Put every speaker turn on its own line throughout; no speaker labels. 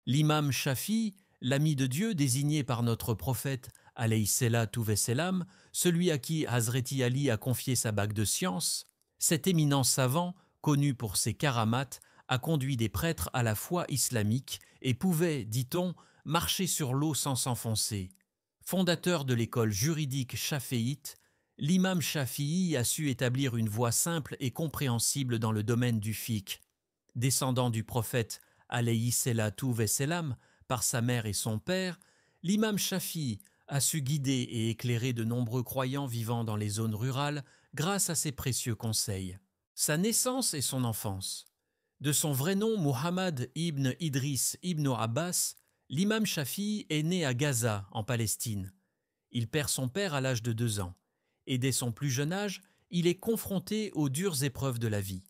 L'imam Shafi, l'ami de Dieu désigné par notre prophète alayhi salatu vesselam, celui à qui Hazreti Ali a confié sa bague de science, cet éminent savant, connu pour ses karamates, a conduit des prêtres à la foi islamique et pouvait, dit-on, marcher sur l'eau sans s'enfoncer. Fondateur de l'école juridique chaféite, l'imam Shafi'i a su établir une voie simple et compréhensible dans le domaine du fiqh. Descendant du prophète alayhi salatu vesselam par sa mère et son père, l'imam Shafi'i a su guider et éclairer de nombreux croyants vivant dans les zones rurales grâce à ses précieux conseils. Sa naissance et son enfance. De son vrai nom Muhammad ibn Idris ibn Abbas, l'imam Shafi'i est né à Gaza, en Palestine. Il perd son père à l'âge de 2 ans, et dès son plus jeune âge, il est confronté aux dures épreuves de la vie.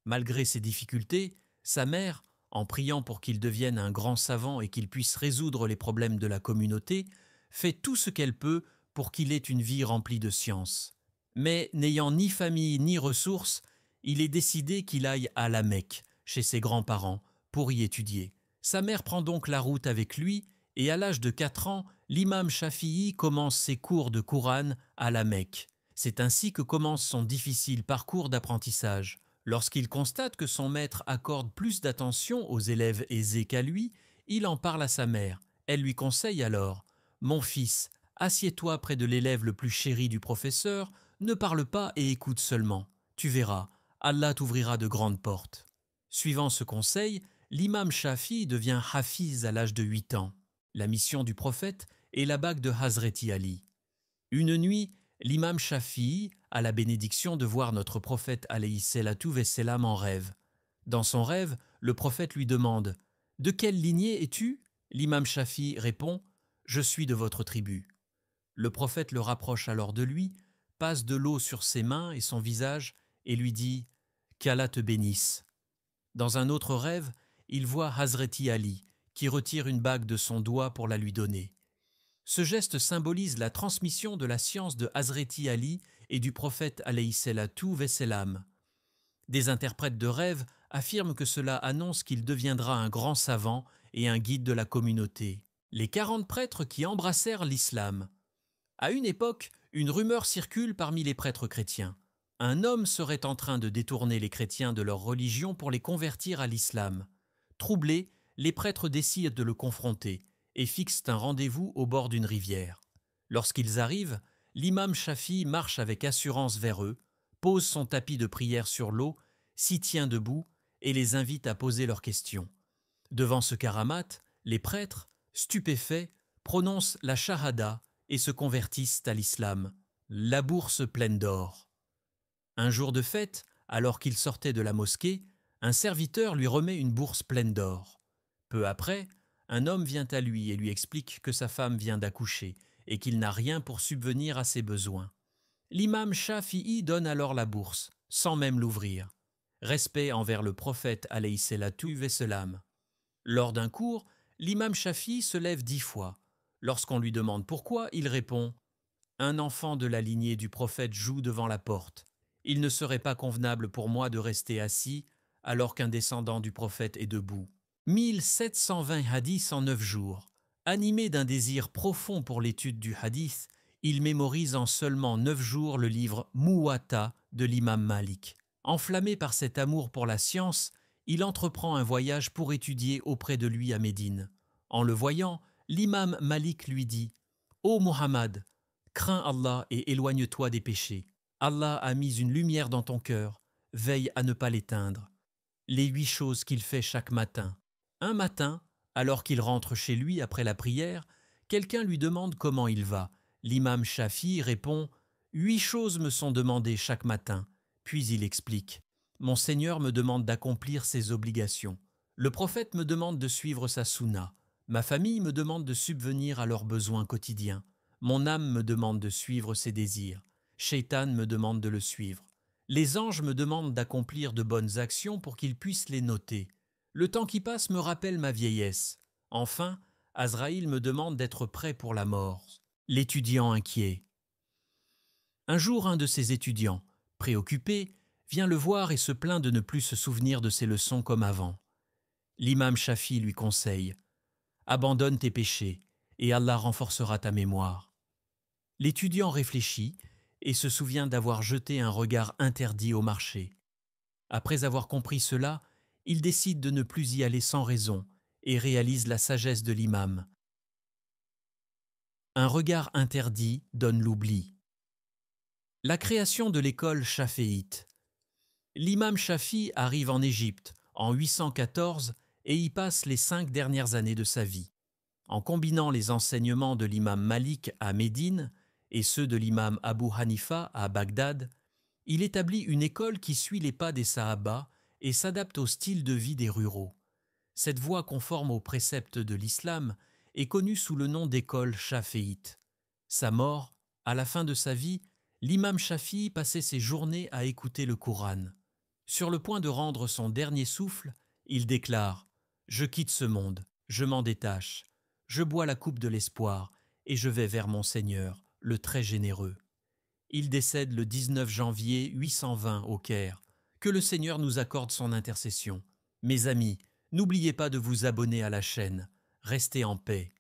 Malgré ses difficultés, sa mère, en priant pour qu'il devienne un grand savant et qu'il puisse résoudre les problèmes de la communauté, fait tout ce qu'elle peut pour qu'il ait une vie remplie de science. Mais n'ayant ni famille ni ressources, il est décidé qu'il aille à la Mecque, chez ses grands-parents, pour y étudier. Sa mère prend donc la route avec lui et à l'âge de 4 ans, l'imam Shafi'i commence ses cours de Coran à la Mecque. C'est ainsi que commence son difficile parcours d'apprentissage. Lorsqu'il constate que son maître accorde plus d'attention aux élèves aisés qu'à lui, il en parle à sa mère. Elle lui conseille alors « Mon fils, assieds-toi près de l'élève le plus chéri du professeur, ne parle pas et écoute seulement. Tu verras, Allah t'ouvrira de grandes portes. » Suivant ce conseil, l'imam Shafi devient hafiz à l'âge de 8 ans. La mission du prophète est la bague de Hazreti Ali. Une nuit, l'imam Shafi'i a la bénédiction de voir notre prophète alayhi salatu vesselam en rêve. Dans son rêve, le prophète lui demande « De quelle lignée es-tu » L'imam Shafi'i répond « Je suis de votre tribu ». Le prophète le rapproche alors de lui, passe de l'eau sur ses mains et son visage et lui dit « Qu'Allah te bénisse ». Dans un autre rêve, il voit Hazreti Ali qui retire une bague de son doigt pour la lui donner. Ce geste symbolise la transmission de la science de Hazreti Ali et du prophète alayhi salatu vesselam. Des interprètes de rêves affirment que cela annonce qu'il deviendra un grand savant et un guide de la communauté. Les 40 prêtres qui embrassèrent l'islam. À une époque, une rumeur circule parmi les prêtres chrétiens. Un homme serait en train de détourner les chrétiens de leur religion pour les convertir à l'islam. Troublés, les prêtres décident de le confronter et fixent un rendez-vous au bord d'une rivière. Lorsqu'ils arrivent, l'imam Shafi marche avec assurance vers eux, pose son tapis de prière sur l'eau, s'y tient debout et les invite à poser leurs questions. Devant ce karamat, les prêtres, stupéfaits, prononcent la shahada et se convertissent à l'islam, la bourse pleine d'or. Un jour de fête, alors qu'il sortait de la mosquée, un serviteur lui remet une bourse pleine d'or. Peu après, un homme vient à lui et lui explique que sa femme vient d'accoucher et qu'il n'a rien pour subvenir à ses besoins. L'imam Shafi'i donne alors la bourse, sans même l'ouvrir. Respect envers le prophète alayhi salatu vesselam. Lors d'un cours, l'imam Shafi'i se lève 10 fois. Lorsqu'on lui demande pourquoi, il répond « Un enfant de la lignée du prophète joue devant la porte. Il ne serait pas convenable pour moi de rester assis alors qu'un descendant du prophète est debout. » 1720 hadiths en 9 jours. Animé d'un désir profond pour l'étude du hadith, il mémorise en seulement 9 jours le livre Muwatta de l'imam Malik. Enflammé par cet amour pour la science, il entreprend un voyage pour étudier auprès de lui à Médine. En le voyant, l'imam Malik lui dit « Ô Muhammad, crains Allah et éloigne-toi des péchés. Allah a mis une lumière dans ton cœur, veille à ne pas l'éteindre. » Les 8 choses qu'il fait chaque matin. Un matin, alors qu'il rentre chez lui après la prière, quelqu'un lui demande comment il va. L'imam Shafi répond « 8 choses me sont demandées chaque matin. » Puis il explique « Mon Seigneur me demande d'accomplir ses obligations. Le prophète me demande de suivre sa sunna. Ma famille me demande de subvenir à leurs besoins quotidiens. Mon âme me demande de suivre ses désirs. Shaitan me demande de le suivre. Les anges me demandent d'accomplir de bonnes actions pour qu'ils puissent les noter. Le temps qui passe me rappelle ma vieillesse. Enfin, Azraïl me demande d'être prêt pour la mort. » L'étudiant inquiet. Un jour, un de ses étudiants, préoccupé, vient le voir et se plaint de ne plus se souvenir de ses leçons comme avant. L'imam Shafi lui conseille Abandonne tes péchés, et Allah renforcera ta mémoire. » L'étudiant réfléchit et se souvient d'avoir jeté un regard interdit au marché. Après avoir compris cela, il décide de ne plus y aller sans raison et réalise la sagesse de l'imam. Un regard interdit donne l'oubli. La création de l'école chaféite. L'imam Shafi arrive en Égypte en 814 et y passe les 5 dernières années de sa vie. En combinant les enseignements de l'imam Malik à Médine et ceux de l'imam Abu Hanifa à Bagdad, il établit une école qui suit les pas des Sahaba et s'adapte au style de vie des ruraux. Cette voie conforme aux préceptes de l'islam est connue sous le nom d'école chaféite. Sa mort, à la fin de sa vie, l'imam Shafi passait ses journées à écouter le Coran. Sur le point de rendre son dernier souffle, il déclare « Je quitte ce monde, je m'en détache, je bois la coupe de l'espoir et je vais vers mon Seigneur, le très généreux. » Il décède le 19 janvier 820 au Caire. Que le Seigneur nous accorde son intercession. Mes amis, n'oubliez pas de vous abonner à la chaîne. Restez en paix.